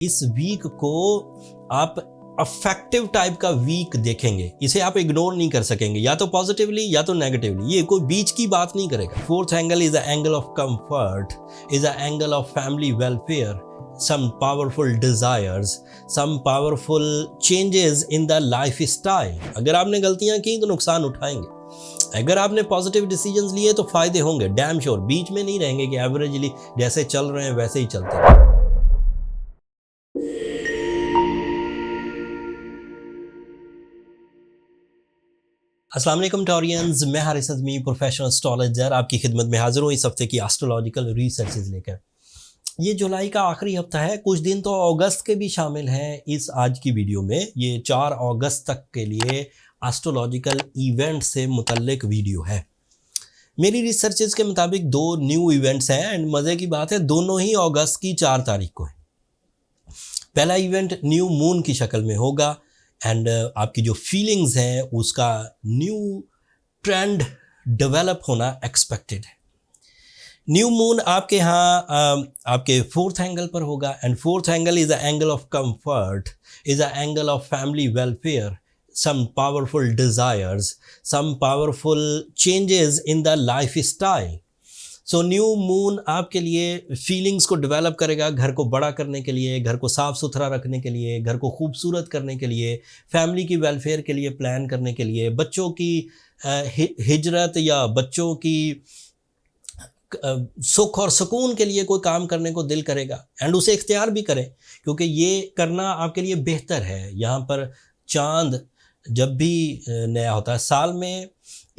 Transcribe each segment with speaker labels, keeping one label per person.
Speaker 1: इस वीक को आप अफेक्टिव टाइप का वीक देखेंगे, इसे आप इग्नोर नहीं कर सकेंगे, या तो पॉजिटिवली या तो नेगेटिवली। ये कोई बीच की बात नहीं करेगा। Fourth angle is the angle of comfort, is the angle of family welfare, some powerful desires, some powerful changes in the lifestyle। अगर आपने गलतियां की तो नुकसान उठाएंगे, अगर आपने पॉजिटिव डिसीजंस लिए तो फायदे होंगे, डैम श्योर। बीच में नहीं रहेंगे कि एवरेजली जैसे चल रहे हैं वैसे ही चलते हैं। अस्सलाम वालेकुम टॉरियंस, मैं हारिस अज़मी प्रोफेशनल एस्ट्रोलॉजर आपकी खिदमत में हाजिर हूँ इस हफ्ते की एस्ट्रोलॉजिकल रिसर्चेज लेकर। ये जुलाई का आखिरी हफ्ता है, कुछ दिन तो अगस्त के भी शामिल हैं इस आज की वीडियो में। ये 4 अगस्त तक के लिए एस्ट्रोलॉजिकल इवेंट से मुतल्लिक वीडियो है। मेरी रिसर्चेज के मुताबिक 2 न्यू इवेंट्स हैं एंड मज़े की बात है दोनों ही अगस्त की 4 तारीख को है। पहला इवेंट न्यू मून की शक्ल में होगा एंड आपकी जो फीलिंग्स हैं उसका न्यू ट्रेंड डेवलप होना एक्सपेक्टेड है। न्यू मून आपके यहाँ आपके फोर्थ एंगल पर होगा and fourth angle is the angle of comfort, is the angle of family welfare, some powerful desires, some powerful changes in the lifestyle। So new moon आपके लिए feelings को develop करेगा, घर को बड़ा करने के लिए, घर को साफ़ सुथरा रखने के लिए, घर को खूबसूरत करने के लिए, फैमिली की वेलफेयर के लिए प्लान करने के लिए, बच्चों की हिजरत या बच्चों की सुख और सुकून के लिए कोई काम करने को दिल करेगा एंड उसे इख्तियार भी करें, क्योंकि ये करना आपके लिए बेहतर है। यहाँ पर चाँद जब भी नया होता है, साल में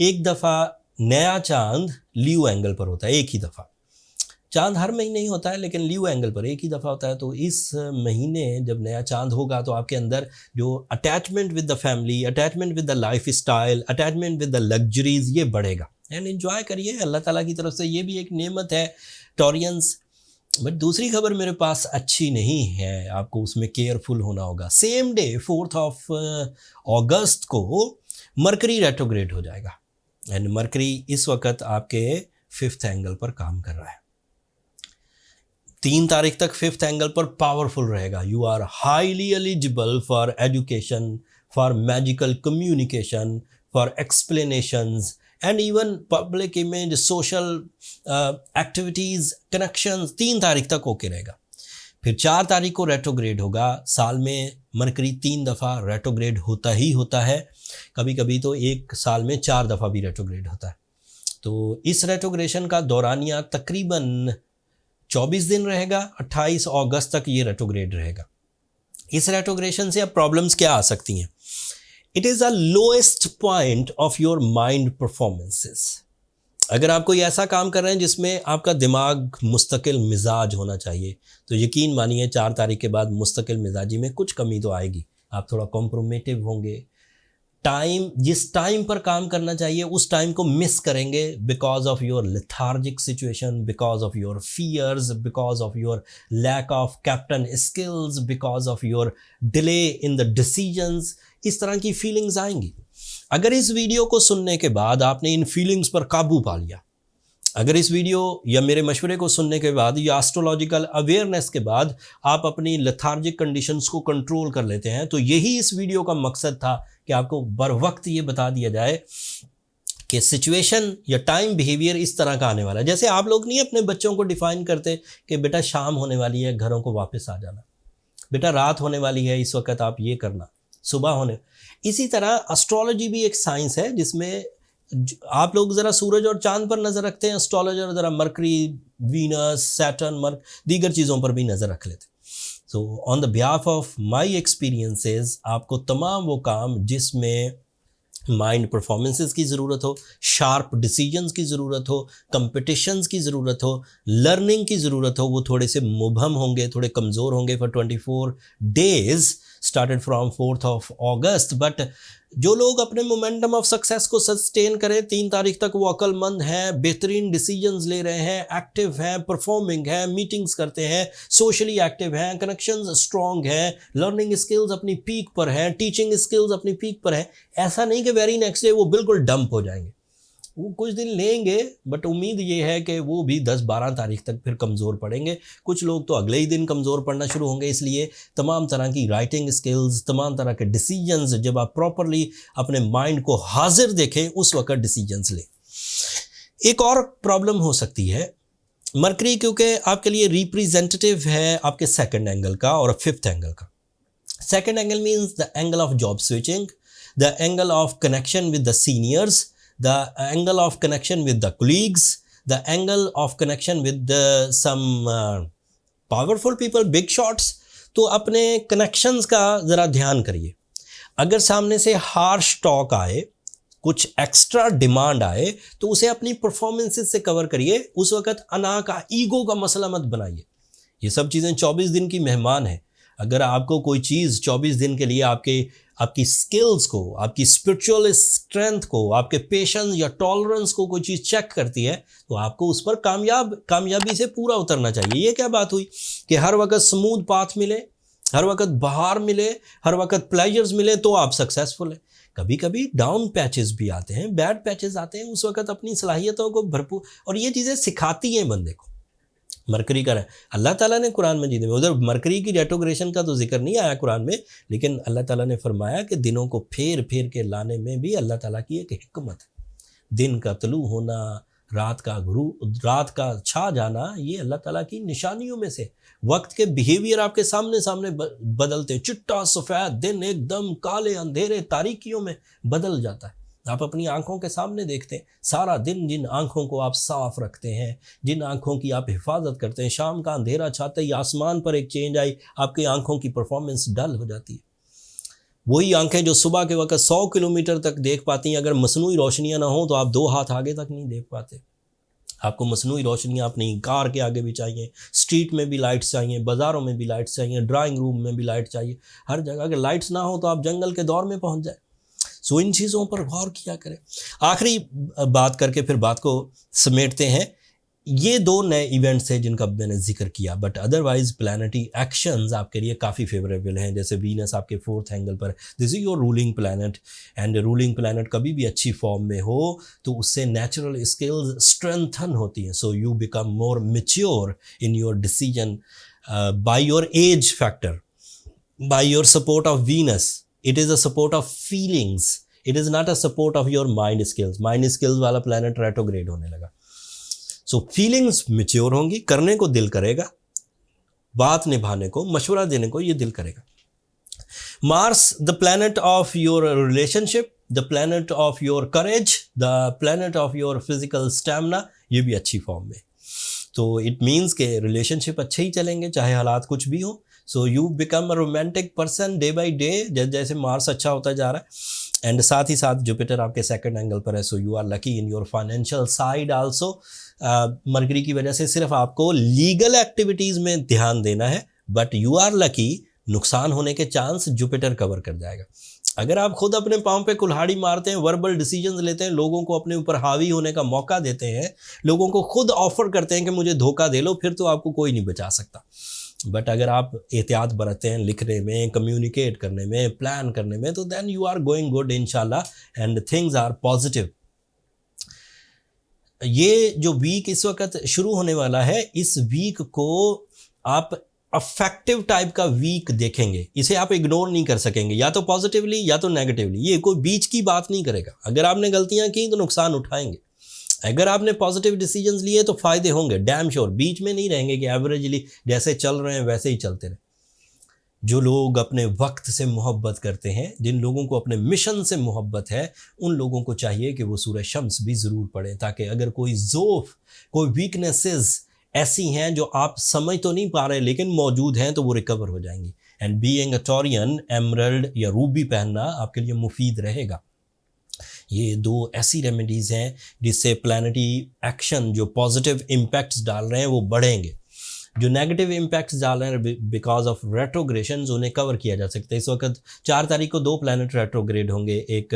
Speaker 1: एक दफ़ा नया चांद लीव एंगल पर होता है, एक ही दफ़ा। चांद हर महीने ही होता है लेकिन लीव एंगल पर एक ही दफ़ा होता है। तो इस महीने जब नया चांद होगा तो आपके अंदर जो attachment with the family, attachment with the life style, attachment with the luxuries, ये बढ़ेगा एंड एंजॉय करिए। अल्लाह ताला की तरफ से ये भी एक नेमत है टॉरियंस। बट दूसरी खबर मेरे पास अच्छी नहीं है, आपको उसमें केयरफुल होना होगा। सेम डे 4 अगस्त को मरकरी रेट्रोग्रेड हो जाएगा एंड मरकरी इस वक्त आपके 5th एंगल पर काम कर रहा है। 3 तारीख तक 5th एंगल पर पावरफुल रहेगा। You are highly eligible for education, for magical communication, for explanations and even public image, social activities, connections. 3 तारीख तक ओके रहेगा। फिर 4 तारीख को रेट्रोग्रेड होगा। साल में मरकरी 3 दफ़ा रेट्रोग्रेड होता ही होता है, कभी कभी तो एक साल में 4 दफ़ा भी रेट्रोग्रेड होता है। तो इस रेट्रोग्रेशन का दौरानिया तकरीबन 24 दिन रहेगा। 28 अगस्त तक ये रेट्रोग्रेड रहेगा। इस रेट्रोग्रेशन से अब प्रॉब्लम्स क्या आ सकती हैं? It is the lowest point of your mind performances. अगर आप कोई ऐसा काम कर रहे हैं जिसमें आपका दिमाग मुस्तकिल मिजाज होना चाहिए, तो यकीन मानिए 4 तारीख के बाद मुस्तकिल मिजाजी में कुछ कमी तो आएगी। आप थोड़ा कॉम्प्रोमेटिव होंगे, जिस टाइम पर काम करना चाहिए उस टाइम को मिस करेंगे because of your lethargic situation, because of your fears, because of your lack of captain skills, because of your delay in the decisions. इस तरह की फीलिंग्स आएंगी। अगर इस वीडियो को सुनने के बाद आपने इन फीलिंग्स पर काबू पा लिया, अगर इस वीडियो या मेरे मशवरे को सुनने के बाद या एस्ट्रोलॉजिकल अवेयरनेस के बाद आप अपनी लेथार्जिक कंडीशंस को कंट्रोल कर लेते हैं, तो यही इस वीडियो का मकसद था कि आपको बर वक्त ये बता दिया जाए कि सिचुएशन या टाइम बिहेवियर इस तरह का आने वाला है। जैसे आप लोग नहीं अपने बच्चों को डिफ़ाइन करते कि बेटा शाम होने वाली है, घरों को वापस आ जाना, बेटा रात होने वाली है, इस वक्त आप ये करना, सुबह होने। इसी तरह एस्ट्रोलॉजी भी एक साइंस है जिसमें आप लोग ज़रा सूरज और चांद पर नज़र रखते हैं, एस्ट्रोलॉजर ज़रा मरकरी, वीनस, सैटर्न, दीगर चीज़ों पर भी नज़र रख लेते हैं। So on the behalf of my experiences आपको तमाम वो काम जिसमें माइंड परफॉर्मेंसेस की ज़रूरत हो, शार्प डिसीजंस की ज़रूरत हो, कंपटिशन्स की ज़रूरत हो, लर्निंग की ज़रूरत हो, वो थोड़े से मुबहम होंगे, थोड़े कमज़ोर होंगे for 24 days started from 4 August. But जो लोग अपने मोमेंटम ऑफ सक्सेस को सस्टेन करें, 3 तारीख तक वो अक्लमंद हैं, बेहतरीन डिसीजंस ले रहे हैं, एक्टिव हैं, परफॉर्मिंग हैं, मीटिंग्स करते हैं, सोशली एक्टिव हैं, कनेक्शंस स्ट्रॉन्ग हैं, लर्निंग स्किल्स अपनी पीक पर हैं, टीचिंग स्किल्स अपनी पीक पर हैं। ऐसा नहीं कि वेरी नेक्स्ट डे वो बिल्कुल डंप हो जाएंगे। वो कुछ दिन लेंगे, बट उम्मीद ये है कि वो भी 10-12 तारीख तक फिर कमज़ोर पड़ेंगे। कुछ लोग तो अगले ही दिन कमज़ोर पड़ना शुरू होंगे। इसलिए तमाम तरह की राइटिंग स्किल्स, तमाम तरह के डिसीजंस, जब आप प्रॉपरली अपने माइंड को हाजिर देखें उस वक्त डिसीजंस लें। एक और प्रॉब्लम हो सकती है, मरकरी क्योंकि आपके लिए रिप्रेजेंटेटिव है आपके सेकंड एंगल का और फिफ्थ एंगल का। Second angle means the angle of job switching, the angle of connection with the seniors, the angle of connection with the colleagues, the angle of connection with some powerful people, big shots। तो अपने connections का ज़रा ध्यान करिए। अगर सामने से harsh talk आए, कुछ एक्स्ट्रा डिमांड आए, तो उसे अपनी परफॉर्मेंसेस से कवर करिए। उस वक्त अना का, ईगो का मसला मत बनाइए। ये सब चीज़ें 24 दिन की मेहमान है। अगर आपको कोई चीज़ 24 दिन के लिए आपकी स्किल्स को, आपकी स्पिरिचुअल स्ट्रेंथ को, आपके पेशेंस या टॉलरेंस को कोई चीज़ चेक करती है, तो आपको उस पर कामयाबी से पूरा उतरना चाहिए। ये क्या बात हुई कि हर वक्त स्मूथ पाथ मिले, हर वक्त बहार मिले, हर वक्त प्लेजर्स मिले तो आप सक्सेसफुल हैं। कभी कभी डाउन पैचेस भी आते हैं, बैड पैचेस आते हैं, उस वक्त अपनी सलाहियतों को भरपूर, और ये चीज़ें सिखाती हैं बंदे को। मरकरी का अल्लाह ताला ने कुरान मजीद में, उधर मरकरी की रेट्रोग्रेशन का तो जिक्र नहीं आया कुरान में, लेकिन अल्लाह ताला ने फरमाया कि दिनों को फेर फेर के लाने में भी अल्लाह ताला की एक हिकमत है। दिन का तलू होना, रात का छा जाना, ये अल्लाह ताला की निशानियों में से। वक्त के बिहेवियर आपके सामने बदलते, चिट्टा सफ़ेद दिन एकदम काले अंधेरे तारीकियों में बदल जाता है। आप अपनी आंखों के सामने देखते हैं सारा दिन, जिन आंखों को आप साफ रखते हैं, जिन आंखों की आप हिफाजत करते हैं, शाम का अंधेरा छाते ही आसमान पर एक चेंज आई, आपकी आंखों की परफॉर्मेंस डल हो जाती है। वही आंखें जो सुबह के वक्त 100 किलोमीटर तक देख पाती हैं, अगर मसनूई रोशनियां ना हो तो आप 2 हाथ आगे तक नहीं देख पाते। आपको मसनूई रोशनियाँ अपनी कार के आगे भी चाहिए, स्ट्रीट में भी लाइट्स चाहिए, बाज़ारों में भी लाइट्स चाहिए, ड्राइंग रूम में भी लाइट चाहिए, हर जगह। अगर लाइट्स ना हो तो आप जंगल के दौर में पहुंच जाए। सो इन चीज़ों पर गौर किया करें। आखिरी बात करके फिर बात को समेटते हैं। ये 2 नए इवेंट्स हैं जिनका मैंने जिक्र किया, बट अदरवाइज प्लानिटरी एक्शंस आपके लिए काफ़ी फेवरेबल हैं। जैसे वीनस आपके 4th एंगल पर, this is your ruling planet, and ruling planet कभी भी अच्छी फॉर्म में हो तो उससे नेचुरल स्किल्स स्ट्रेंथन होती हैं। So you become more mature in your decision by your age factor, by your support of Venus. It is a support of feelings, it is not a support of your mind skills. Mind skills वाला planet retrograde होने लगा। सो feelings mature होंगी, करने को दिल करेगा, बात निभाने को, मशवरा देने को ये दिल करेगा। Mars the planet of your relationship, the planet of your courage, the planet of your physical stamina, ये भी अच्छी फॉर्म में। तो इट मीन्स के रिलेशनशिप अच्छे ही चलेंगे चाहे हालात कुछ भी हो। So you become a romantic person day by day, जैसे मार्स अच्छा होता जा रहा है। एंड साथ ही साथ जुपिटर आपके 2nd एंगल पर है। So you are lucky in your financial side also. Mercury की वजह से सिर्फ आपको लीगल एक्टिविटीज़ में ध्यान देना है, बट यू आर लकी, नुकसान होने के चांस जुपिटर कवर कर जाएगा। अगर आप खुद अपने पाँव पे कुल्हाड़ी मारते हैं, वर्बल डिसीजंस लेते हैं, लोगों को अपने ऊपर हावी होने का मौका देते हैं, लोगों को खुद ऑफर करते हैं कि मुझे धोखा दे लो, फिर तो आपको कोई नहीं बचा सकता। बट अगर आप एहतियात बरतते हैं लिखने में, कम्युनिकेट करने में, प्लान करने में, तो then you are going good इंशाल्लाह, एंड थिंग्स आर पॉजिटिव। ये जो वीक इस वक्त शुरू होने वाला है, इस वीक को आप अफेक्टिव टाइप का वीक देखेंगे। इसे आप इग्नोर नहीं कर सकेंगे, या तो पॉजिटिवली या तो नेगेटिवली। ये कोई बीच की बात नहीं करेगा। अगर आपने गलतियां की तो नुकसान उठाएंगे, अगर आपने पॉजिटिव डिसीजंस लिए तो फ़ायदे होंगे डैम श्योर। बीच में नहीं रहेंगे कि एवरेजली जैसे चल रहे हैं वैसे ही चलते रहें। जो लोग अपने वक्त से मोहब्बत करते हैं, जिन लोगों को अपने मिशन से मोहब्बत है, उन लोगों को चाहिए कि वो सूरह शम्स भी ज़रूर पढ़ें, ताकि अगर कोई ज़ोफ़, कोई वीकनेसेस ऐसी हैं जो आप समझ तो नहीं पा रहे लेकिन मौजूद हैं, तो वो रिकवर हो जाएंगी। And being a Taurean, emerald या रूबी पहनना आपके लिए मुफीद रहेगा। ये 2 ऐसी रेमेडीज़ हैं जिससे प्लानिटरी एक्शन जो पॉजिटिव इम्पैक्ट्स डाल रहे हैं वो बढ़ेंगे। जो नेगेटिव इम्पैक्ट्स डाल रहे हैं बिकॉज ऑफ रेट्रोग्रेशन, उन्हें कवर किया जा सकता है। इस वक्त 4 तारीख को 2 प्लैनेट रेट्रोग्रेड होंगे, एक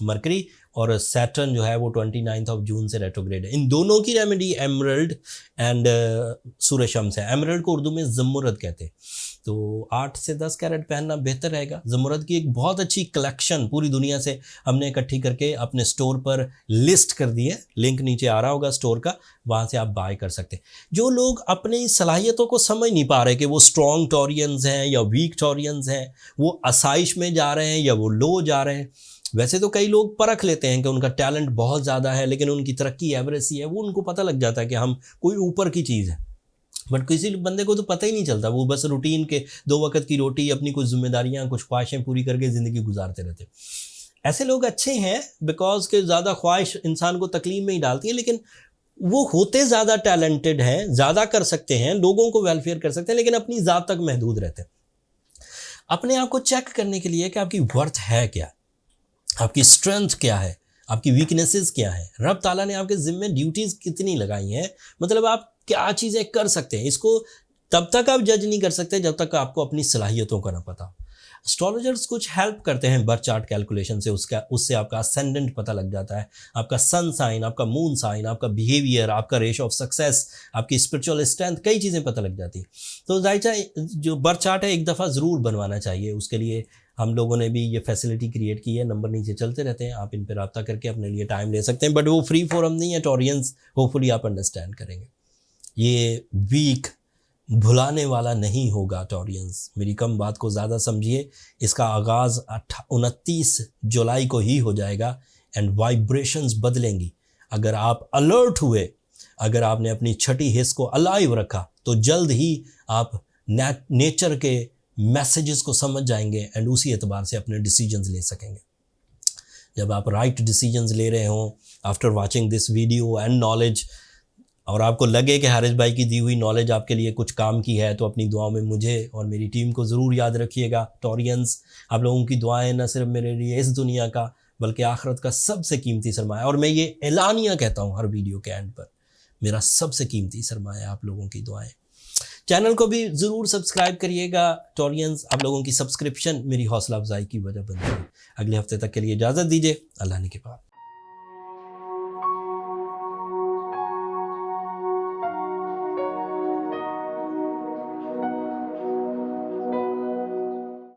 Speaker 1: मरकरी, और सैटर्न जो है वो 29 ऑफ जून से रेट्रोग्रेड है। इन दोनों की रेमेडी एमरल्ड एंड सूर्य शम्स है। एमरल्ड को उर्दू में ज़मुरद कहते हैं, तो 8 से 10 कैरेट पहनना बेहतर रहेगा। ज़मुरद की एक बहुत अच्छी कलेक्शन पूरी दुनिया से हमने इकट्ठी करके अपने स्टोर पर लिस्ट कर दी है, लिंक नीचे आ रहा होगा स्टोर का, वहाँ से आप बाय कर सकते हैं। जो लोग अपनी सलाहियतों को समझ नहीं पा रहे कि वो स्ट्रॉन्ग टॉरियंस हैं या वीक टॉरियंस हैं, वो आसाइश में जा रहे हैं या वो लो जा रहे हैं। वैसे तो कई लोग परख लेते हैं कि उनका टैलेंट बहुत ज़्यादा है लेकिन उनकी तरक्की एवरेज सी है, वो उनको पता लग जाता है कि हम कोई ऊपर की चीज़ है, बट किसी बंदे को तो पता ही नहीं चलता, वो बस रूटीन के 2 वक्त की रोटी, अपनी कुछ जिम्मेदारियां, कुछ ख्वाहिशें पूरी करके ज़िंदगी गुजारते रहते। ऐसे लोग अच्छे हैं बिकॉज के ज़्यादा ख्वाहिश इंसान को तकलीफ में ही डालती है, लेकिन वो होते ज़्यादा टैलेंटेड हैं, ज़्यादा कर सकते हैं, लोगों को वेलफेयर कर सकते हैं, लेकिन अपनी ज़ात तक महदूद रहते हैं। अपने आप को चेक करने के लिए कि आपकी वर्थ है क्या, आपकी स्ट्रेंथ क्या है, आपकी वीकनेसेस क्या है, रब ताला ने आपके ज़िम्मे ड्यूटीज़ कितनी लगाई हैं, मतलब आप क्या चीज़ें कर सकते हैं। इसको तब तक आप जज नहीं कर सकते जब तक आपको अपनी सलाहियतों का ना पता। एस्ट्रोलॉजर्स कुछ हेल्प करते हैं बर्थ चार्ट कैलकुलेशन से, उससे आपका असेंडेंट पता लग जाता है, आपका सन साइन, आपका मून साइन, आपका बिहेवियर, आपका रेशो ऑफ सक्सेस, आपकी स्पिरिचुअल स्ट्रेंथ, कई चीज़ें पता लग जाती हैं। तो जायचा जो बर्थ चार्ट है एक दफ़ा ज़रूर बनवाना चाहिए। उसके लिए हम लोगों ने भी ये फैसिलिटी क्रिएट की है, नंबर नीचे चलते रहते हैं, आप इन पर रब्ता करके अपने लिए टाइम ले सकते हैं, बट वो फ्री फोरम नहीं है टॉरियंस, होपफुली आप अंडरस्टैंड करेंगे। ये वीक भुलाने वाला नहीं होगा टॉरियंस, मेरी कम बात को ज़्यादा समझिए। इसका आगाज़ 29 जुलाई को ही हो जाएगा एंड वाइब्रेशंस बदलेंगी। अगर आप अलर्ट हुए, अगर आपने अपनी छठी हिस्स को अलाइव रखा, तो जल्द ही आप नेचर के मैसेजेस को समझ जाएंगे एंड उसी एतबार से अपने डिसीजंस ले सकेंगे। जब आप राइट डिसीजंस ले रहे हों after watching this video and knowledge, और आपको लगे कि हारिस भाई की दी हुई नॉलेज आपके लिए कुछ काम की है, तो अपनी दुआओं में मुझे और मेरी टीम को ज़रूर याद रखिएगा। टॉरियंस, आप लोगों की दुआएं न सिर्फ मेरे लिए इस दुनिया का बल्कि आखिरत का सबसे कीमती सरमाया, और मैं ये एलानिया कहता हूँ हर वीडियो के एंड पर, मेरा सबसे कीमती सरमाया आप लोगों की दुआएं। चैनल को भी ज़रूर सब्सक्राइब करिएगा टॉरियंस, आप लोगों की सब्सक्रिप्शन मेरी हौसला अफजाई की वजह बनती है। अगले हफ्ते तक के लिए इजाज़त दीजिए, अल्लाह ने के पास।